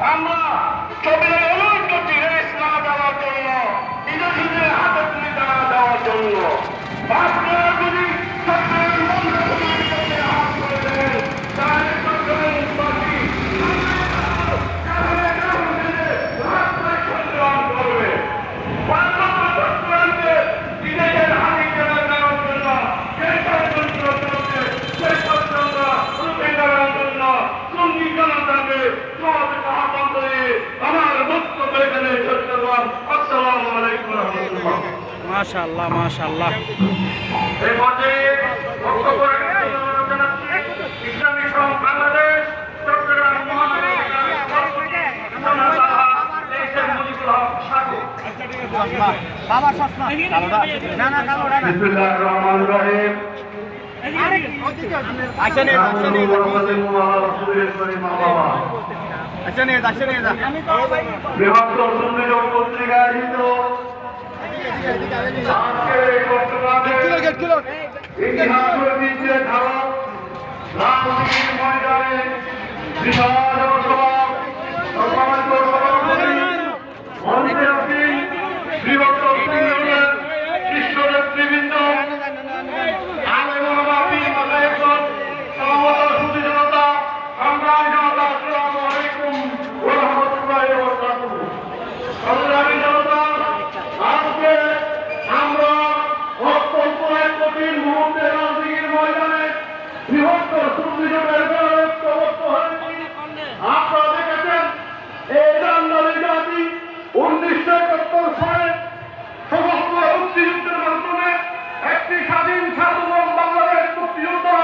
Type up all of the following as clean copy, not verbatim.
আমরা ছবির অনুরোধ করছি রেস না দেওয়ার জন্য, বিদেশিদের হাতে তুলে না দেওয়ার জন্য। আপনারা যদি সরকারের মন্ত্রীকে হাত করে দেন, তাহলে সরকারের পার্টি রাস্তায় সংগ্রাম করবে। বিদেশের হাতে কেনা দেওয়ার জন্য সেই ষড়যন্ত্র চলছে, সেই ষড়যন্ত্র রূপে দেওয়ার জন্য সঙ্গীকরণটাকে সমাজে আহ্বান করে আমার বক্তব্য এখানে শেষ করলাম। আসসালামু আলাইকুম রহমতুল্লাহ। মাশাআল্লাহ মাশাআল্লাহ। এই পর্যায়ে বক্তব্য রাখার জন্য অনুরোধ জানাচ্ছি ইসলামী ফ্রন্ট বাংলাদেশ চট্টগ্রাম মহানগর বিসমিল্লাহির রহমানির রহিম। বৃহত্তর সুন্দর পত্রিকা আয়োজিত আজকের এই বক্তব্যে ইতিহাস ঐতিহ্যের ধারক রাজনীতির ময়দানে বিশাল জনসভা সম্মানিত সভাপতি মঞ্চে আসীন বৃহত্তর সুন্দরের শীর্ষ নেতৃবৃন্দ আলেম ওলামা পীর মাশায়েখগণ সমাবেত সুধী জনতা সংগ্রামী জনতা আসসালামু আলাইকুম ওয়া রাহমাতুল্লাহি ওয়া বারাকাতুহু। সংগ্রামী জনতা, আজকে আমরা অত্যন্ত এক কঠিন মুহূর্তে রাজনীতির ময়দানে বৃহত্তর সুধী জনতার ঐক্যবদ্ধ হয়েছি। আপনারা দেখেছেন এই বাঙালি জাতি 1971 সালে সমস্ত মুক্তিযুদ্ধের মাধ্যমে একটি স্বাধীন সার্বভৌম বাংলাদেশ মুক্তিযোদ্ধা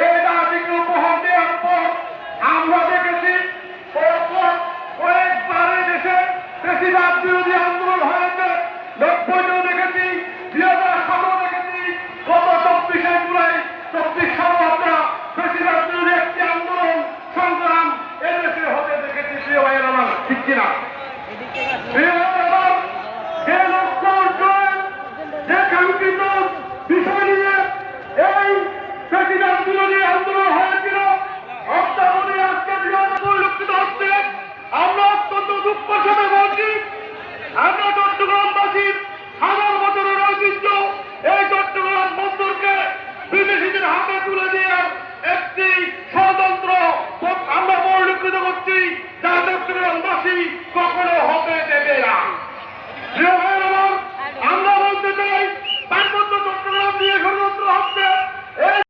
এই জাতিকে উপহার দেওয়ার পর আমরা দেখেছি কয়েকবার দেশে বেশিরভাগ বিরোধী আন্দোলন হয়েছে। 90 দেখেছি, 2017 দেখেছি, গত 24 জুলাই 24 সালে আমরা বেশিরভাগ বিরোধী একটি আন্দোলন সংগ্রাম এদেশে হতে দেখেছি। প্রিয় ভাইয়ের আমার, ঠিক কিনা? প্রিয় ভাইয়ের আমার, যে লক্ষ্য অর্জন, যে কাঙ্ক্ষিত বিষয় নিয়ে এই প্রেসিডেন্ট বিরোধী আন্দোলন হয়েছিল, অত্যাধুনিক আজকে বিরোধী পরিলক্ষিত হচ্ছে। আমরা অত্যন্ত দুঃখের সাথে বলছি, আমরা চট্টগ্রামবাসীর হাজার বছরের ঐতিহ্য এই চট্টগ্রাম বন্দরকে বিদেশিদের হাতে তুলে দিয়ে একটি ষড়যন্ত্র আমরা পরিলক্ষিত করছি, যা চট্টগ্রামবাসী কখনো